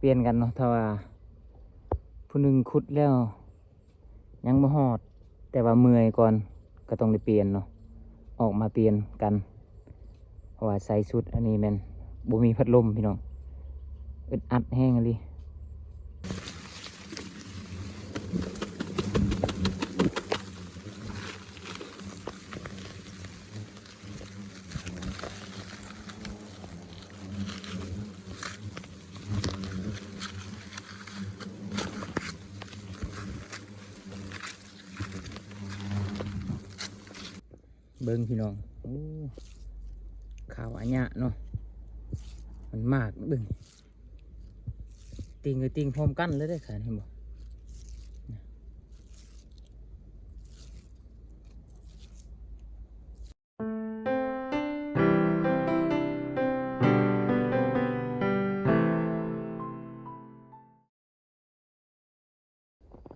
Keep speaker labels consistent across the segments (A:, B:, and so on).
A: เปลี่ยนกันเนาะถ้าว่าผู้หนึ่งขุดแล้วยังบ่ฮอดแต่ว่าเมื่อยก่อนก็ต้องได้เปลี่ยนเนาะออกมาเปลี่ยนกันเพราะว่าใส่ชุดอันนี้แม่นบ่มีพัดลมพี่น้องอึดอัดแห้งเลยเบิ่งพี่น้องโอ้ขาวอัญญะเนาะมันมากเบิ่งติงกับติงพร้อมกันเลยได้ค่ะเห็นบ่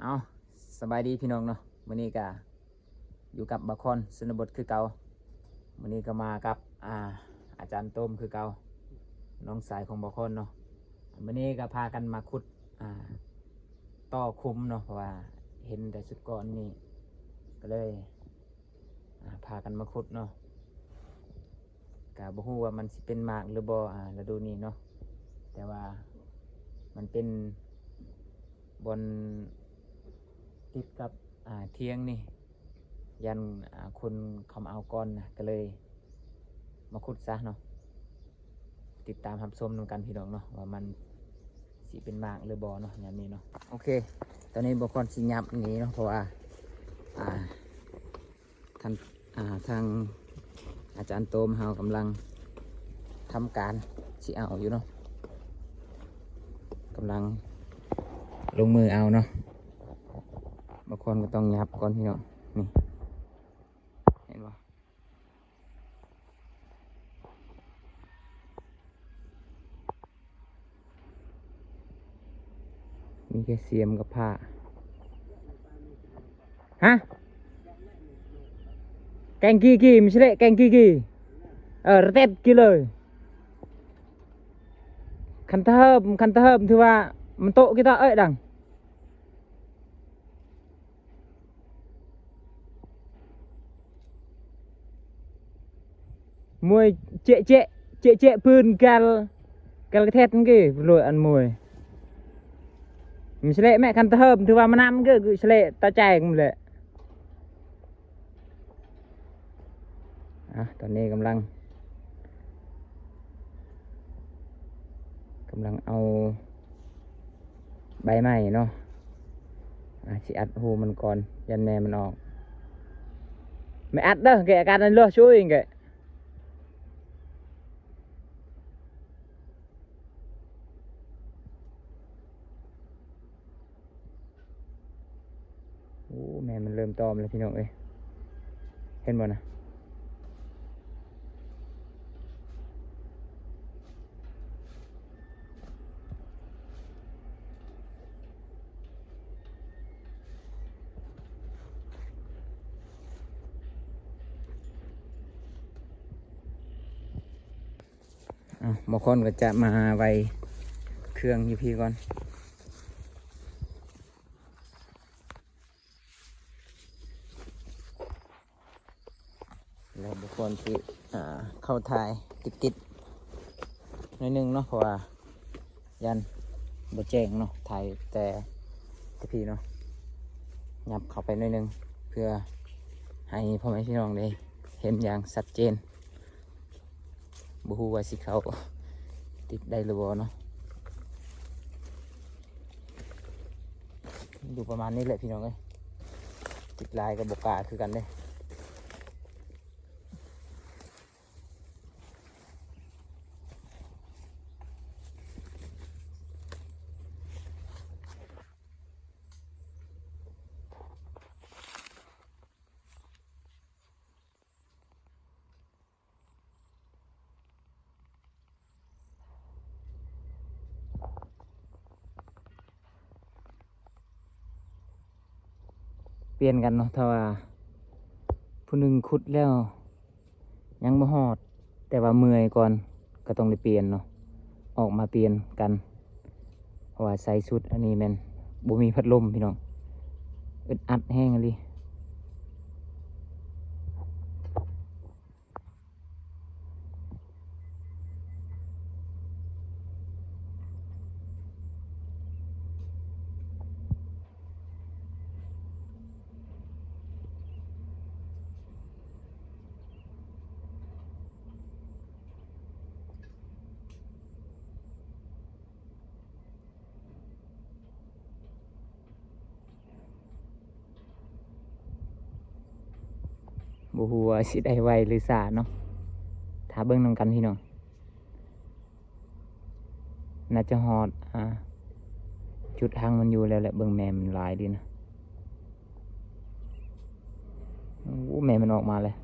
A: เอาสบายดีพี่น้องเนาะมื้อนี้ก็อยู่กับบาคอนชนบทคือเก่ามื้อนี้ก็มากับอาจารย์โต้มคือเก่าน้องสายของบาคอนเนาะมื้อนี้ก็พากันมาขุดต่อคุ้มเนาะเพราะว่าเห็นแต่ชุดก่อนนี่ก็เลยพากันมาขุดเนาะก็บ่ฮู้ว่ามันสิเป็นหมากหรือบ่ฤดูนี้เนาะแต่ว่ามันเป็นบนติดกับเทียงนี่ยันคนเขามาเอาก้อนนะก็เลยมาขุดซะเนาะติดตามทำส้มนำกันพี่น้องเนาะว่ามันสิเป็นหมากหรือบ่เนาะอย่างนี้เนาะโอเคตอนนี้บางคนสิยับนี้เนาะเพราะว่าท่านทางอาจารย์โตมเฮากำลังทำการสิเอาอยู่เนาะกำลังลงมือเอาเนาะบางคนก็ต้องยับก่อนพี่น้องนี่เห็นปะมีแค่เสียมกับผ้าฮะแกงกี่ไม่ใช่เลยแกงกี่ระเต็ดกี่เลยคันเทิมถือว่ามันโตกี่ตาเอ้ยดังมวยเจ๊ปืนกะเทศนั่นกี่รวยอันมวยไม่ใช่เลยแม่คันเทิมถือว่ามันน้ำก็คือใช่เลยตาใจกันเลยตอนนี้กำลังเอาใบไม้เนาะสิอัดหูมันก่อนยันแม่มันออกไม่อัดเด้อแกอาการนั้นเลยช่วยเองแกโอ้แม่มันเริ่มตอมแล้วพี่น้องเอ้ยเห็นบ่นะบางคนก็จะมาไวเครื่องอยู่พี่ก่อนแล้วบางคนที่เข้าถ่ายติดหน่อยนึงเนาะเพราะว่ายันบ่แจ้งเนาะถ่ายแต่พี่เนาะยับเข้าไปหน่อยนึงเพื่อให้พ่อแม่พี่น้องได้เห็นอย่างชัดเจนบ่ฮู้ว่าสิเขาติดได้หรือบ่เนาะดูประมาณนี้แหละพี่น้องเอ้ยติดลายกับบกาคือกันเลยเปลี่ยนกันเนาะถ้าว่าผู้หนึ่งขุดแล้วยังบ่ฮอดแต่ว่าเมื่อยก่อนก็ต้องได้เปลี่ยนเนาะออกมาเปลี่ยนกัน เพราะว่าใส่ชุดอันนี้แม่นบ่มีพัดลมพี่น้องอึดอัดแห้งเลยบ่ฮู้ว่าสิได้ไวหรือช้าเนาะถ้าเบิ่งนำกันพี่น้องน่าจะฮอดจุดทางมันอยู่แล้วแหละเบิ่งแม่มันหลายดีนะโอ้แม่มันออกมาเลย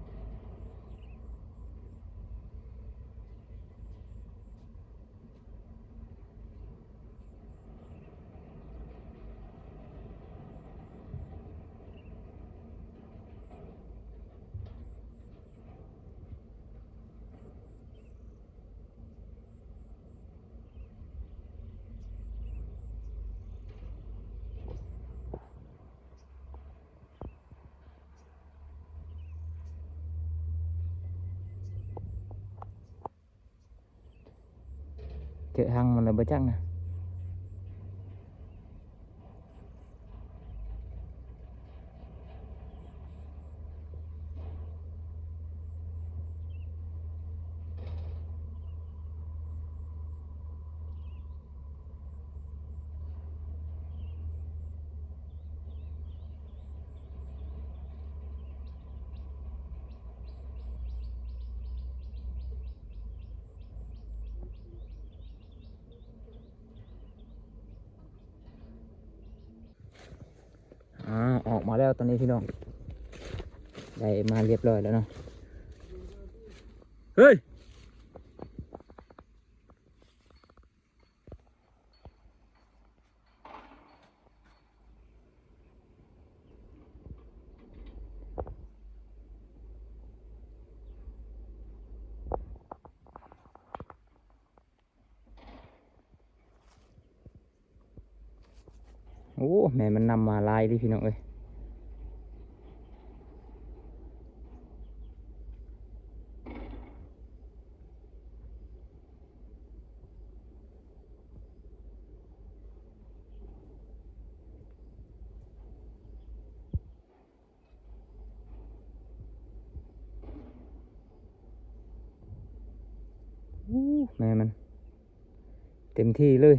A: เจอทางมันเลยบ่จักนะออกมาแล้วตอนนี้พี่น้องได้มาเรียบร้อยแล้วเนาะเฮ้ยโอ้แม่มันนำมาลายดิพี่น้องเอ้ยแม่มันเต็มที่เลย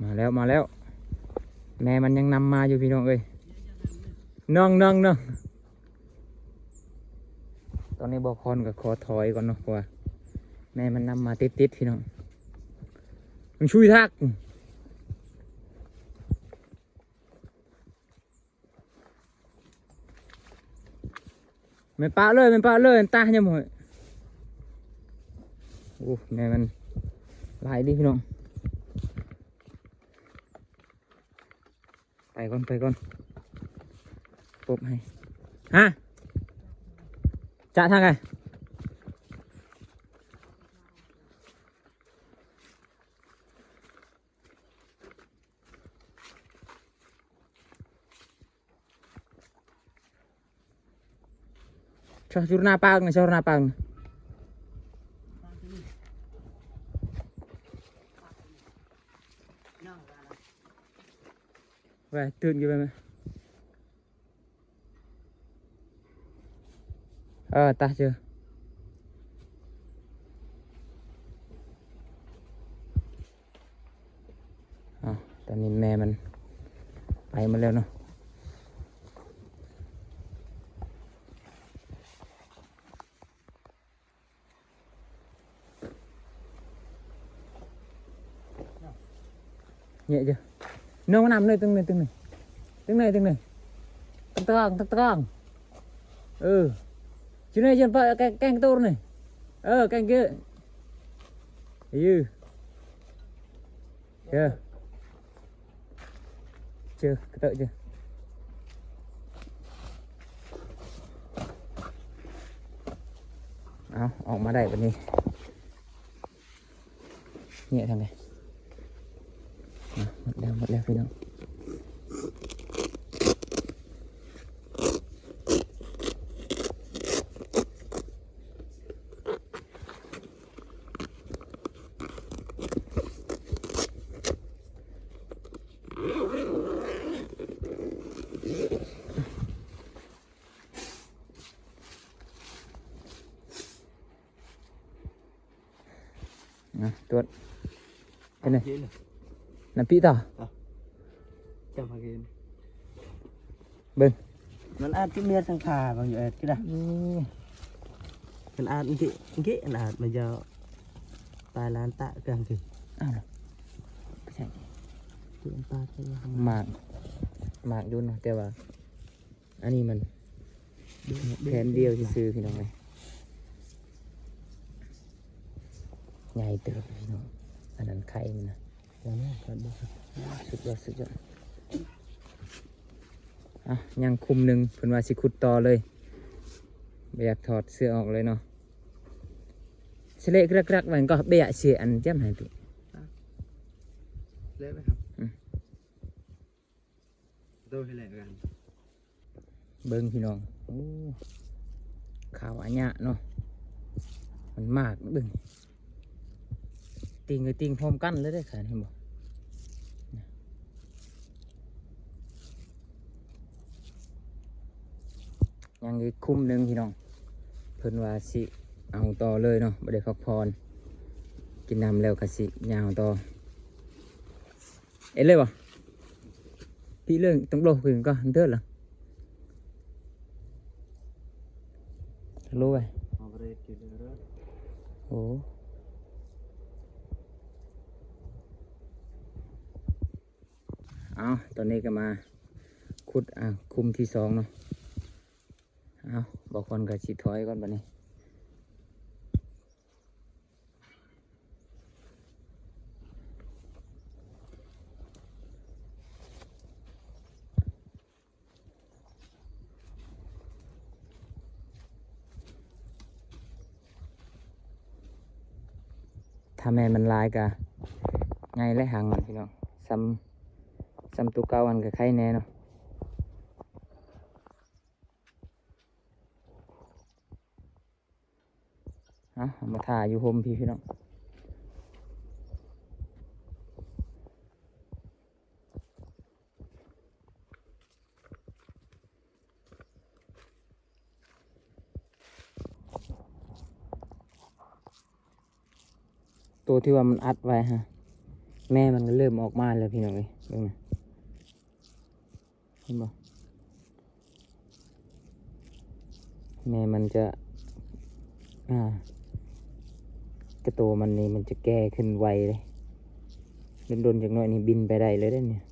A: มาแล้วมาแล้วแม่มันยังนำมาอยู่พี่น้องเอ้ยน้องตอนนี้บอกคอนกับคอถอยก่อนเนาะเพราะว่าแม่มันนำมาติดพี่น้องมันช่วยทักมันปะเลยตาเนี่ยหมดโอ้แม่มันหลายดิพี่น้องไปก่อนปุ๊บให้ฮะจะทางไงCurna napang vậyตื่นnhư vậy mà ta chưaตอนนี้แม่มันไปมาแล้วเนาะnhẹ chưa nó nằm nơi từng này tầng chứ này chân phải canh tô này canh kia chưa cái tợ chưaเอาออกมาได้วันนี้เนี่ยทางไงหมดแล้วพี่น้องตัวcái này là pí tỏ
B: chăm hàng game
A: bên
B: มันอาจจะมีสังขารบางอย่างก็ได้มันอาจเกะมันอาจมันจะตายล้านตะกลางคืน
A: อ้าวไม่ใช่
B: ตัวตาใช่ไหม
A: หมากยุ่นเนาะแต่ว่าอันนี้มันแผนเดียวที่ซื้อพี่น้องเลยใหญ่เติบพี่น้องอันนั้นไข่มันนะ
B: อย่างนี้ครับ
A: สุดยอดอ่ะยังคุมหนึ่งเพิ่นว่าสิขุดต่อเลยไม่อยากถอดเสื้อออกเลยเนาะเสลกรักๆมันก็เบะเสียอันจ้ำหายไป
B: เล่นไหมครับโดยแหละกัน
A: เบิ้งพี่น้องโอ้ขาวอันเนี้ยเนาะมันมากเบิ้งติงกับติงพร้อมกันเลยได้ขนาดเห็นบ่ยังอีกคุ้มหนึ่งพี่น้องเพิ่นว่าสิเอาต่อเลยเนาะบ่ได้พักผ่อนกินน้ำแล้วก็สิยาวต่อเอ็นเลยบ่พี่เรื่องต้องโลกอื่นก็เดือดเหรอรู้ไป
B: เอาไปเลยกินเลย
A: โอ้เอาตอนนี้ก็มาขุดคุมที่สองเนาะเอาบอกคนกับชิดถอยก่อนบัดนี้ถ้าแม่มันลายกะไงและหางมันพี่น้องซ้ำตัวเก่าอันกับไข่แน่เนาะเอามาถ่ายอยู่โฮมพี่น้องตัวที่ว่ามันอัดไว้ฮะแม่มันก็เริ่มออกมาแล้วพี่น้องเลยดูนะเห็นบ่แม่มันจะกระโตมันนี่มันจะแก่ขึ้นไวเลยโดนจากหน่อยนี่บินไปได้เลยได้เนี่ย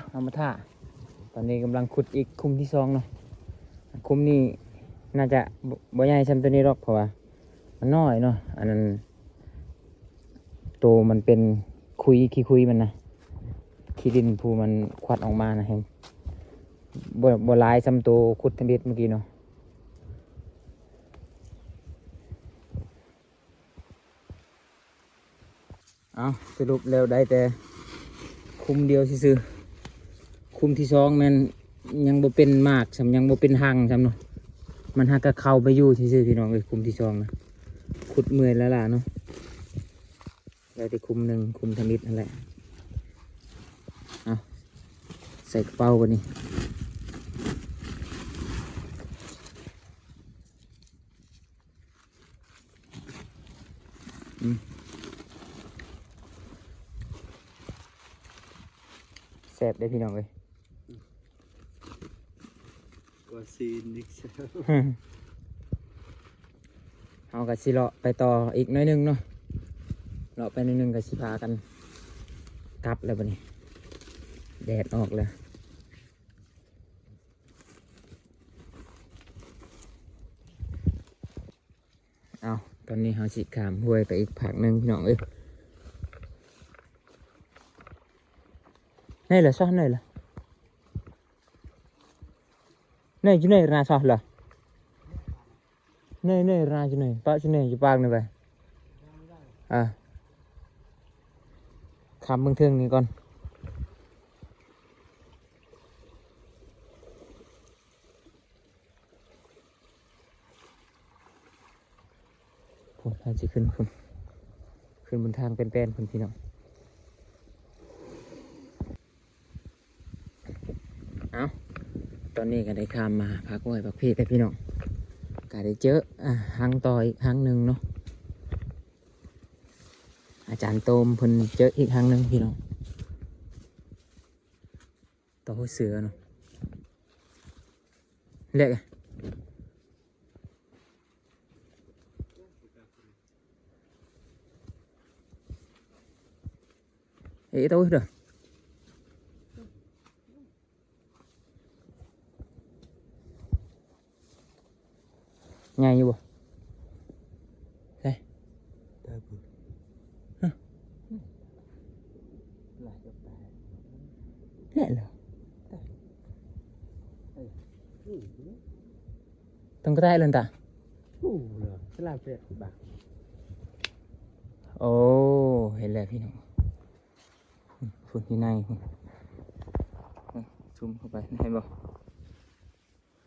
A: เอามาท่าตอนนี้กำลังขุดอีกคุมที่สองเนาะคุมนี้น่าจะบ่ใหญ่ซ้ำตัวนี้หรอกเพราะว่ามันน้อยเนาะอันนั้นตัวมันเป็นขี้คุยมันนะขี้ดินภูมันควัดออกมานะเห็นบ่หลายซ้ำตัวขุดทำเบ็ดเมื่อกี้เนาะเอาสรุปแล้วได้แต่คุมเดียวซื่อคุมที่สองมันยังบ่เป็นมากซ้ำยังบ่เป็นหังซ้ำเนาะมันหักกะเข้าไปอยู่ซื่อพี่น้องคุมที่สองนะขุดเมื่อยแล้วล่ะเนาะได้แต่คุมหนึ่งคุมทำมิดนั่นแหละเอาใส่กระเป๋ากันนี่แซ่บได้พี่น้องเลย
B: ก็ซีนนิกเซล
A: เอากระสิเลาะไปต่ออีกน้อยหนึงเนาะเลาะไปน้อยหนึงกระสิพากันกลับแล้วบัดนี้แดดออกแล้ว เอาตอนนี้เฮาสิขามห้วยไปอีกผักหนึ่งพี่น้องเอ้ยนี่เหรอซะนี่เหรอนี่จุนี่ราซะเหรอนี่ราจุนี่ปะจุนี่จะปากนี่ไปคำเมืองเทิงนี่ก่อนผมอาจจะขึ้นบนทางเป็นๆคนพี่น้องเอาตอนนี้ก็ได้ข้ามมาพักไว้พักพี่แต่พี่น้องก็ได้เจอหังต่ออีกหังหนึ่งเนาะอาจารย์โตมเพิ่นเจออีกหังหนึ่งพี่น้องต่อหัวเสือเนาะเล็กtôi rồi ngay như bộ đây lại là tung cái tay lên ta
B: làm việc của bà
A: ồ hay làพี่น้องฝุ่นที่ในซูมเข้าไปเห็นบ่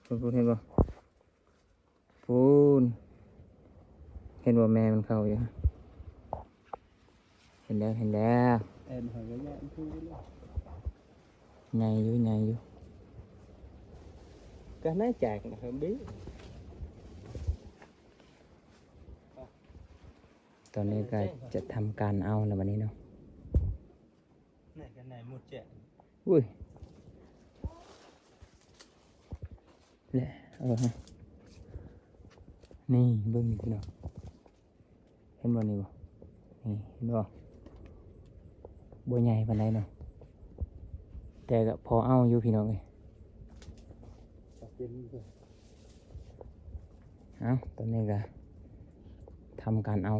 A: ฝุ่นเห็นบ่ฝุ่นเห็นว่าแม่มันเข้าอยู่เห็นแล้ว
B: em hỏi cái nhãn thu đấy
A: ใหญ่อยู่
B: cái này chạc là không biết
A: ตอนนี้ก็จะทำการเอาแล้ววันนี้เนาะ
B: này cái này một chạc
A: อุ้ยแหละนี่เบิ่งนี่พี่น้องเห็นบ่นี่บ่นี่เห็นบ่บ่ใหญ่ปานใดเนาะแต่ก็พอเอาอยู่พี่น้องเอ้ยเอาตอนนี้ก็ทำการเอา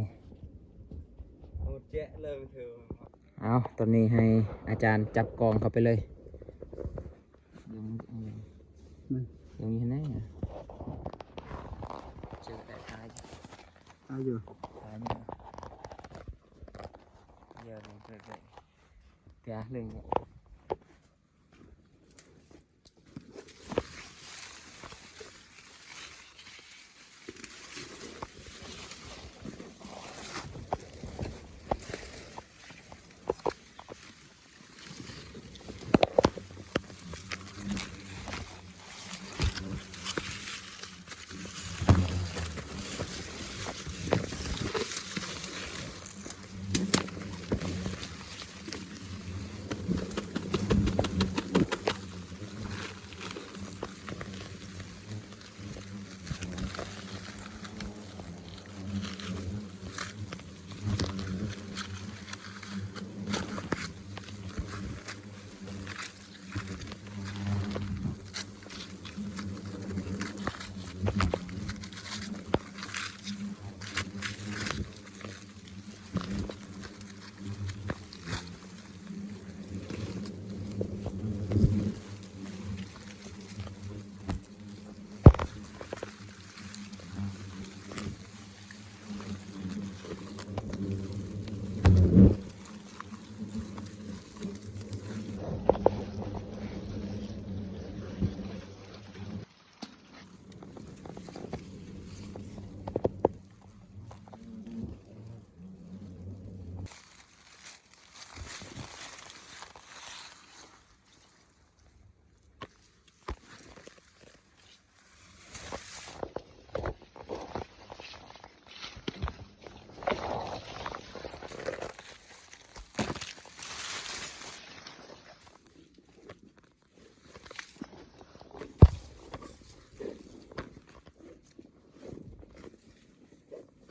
B: một chạc lên thường
A: เอาตอนนี้ให้อาจารย์จับกองเข้าไปเลยยังมีไหนอ่ะเจอแต่ท้าย
B: ai rồi
A: ท้ายนี่เยอะเลยเรื่อยๆเดี๋ยวหนึ่ง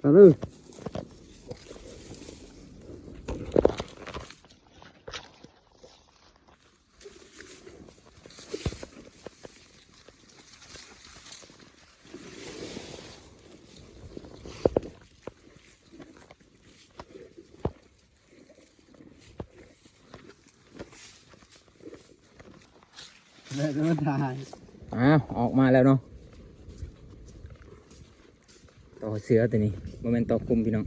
B: Cảm ơn. เลยต้องถ่าย
A: อ้าวออกมาแล้วเนาะต่อเสือตัวนี้โมเมนต์ต่อคุมพี่น้อง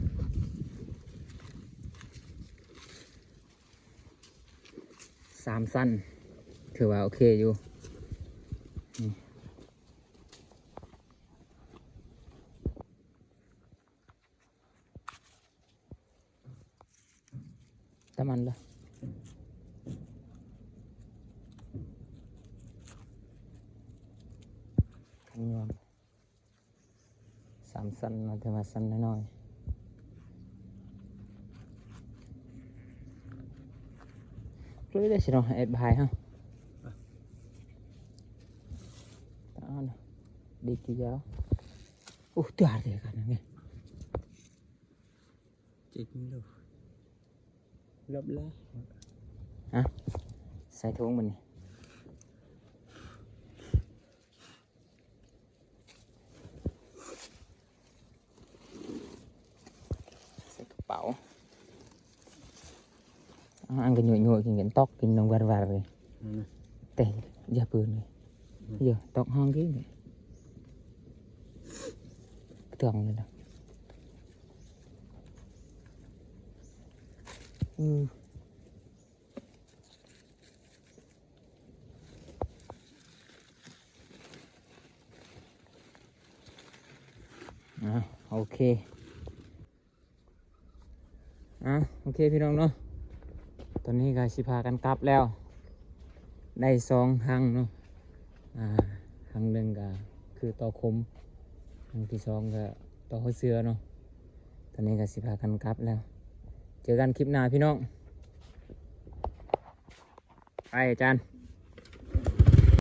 A: 3 สั้นถือว่าโอเคอยู่นี่ตะมันละขันยอม3 สั้นมาถือว่าสั้นน้อยๆรู้ได้สิเนาะเอ็ดบายฮะตาเนาะดีกี่ยาวโอ้ตัวอะไรกันเนี่ย
B: จิกลูกลบเลย
A: ใส่ถุงมันนี่ใส่กระเป๋าăn cái nhồi nhồi cái tóc cái nông vật vào rồi tè giờ bự này giờ tóc hong cái này tưởng này đâuโอเคโอเคพี่น้องเนาะตอนนี้ก็สิพากันกลับแล้วได้2 ครั้งเนาะครั้งหนึ่งก็คือต่อคมครั้งที่2ก็ต่อหัวเสือเนาะตอนนี้ก็สิพากันกลับแล้วเจอกันคลิปหน้าพี่น้องไปอาจารย์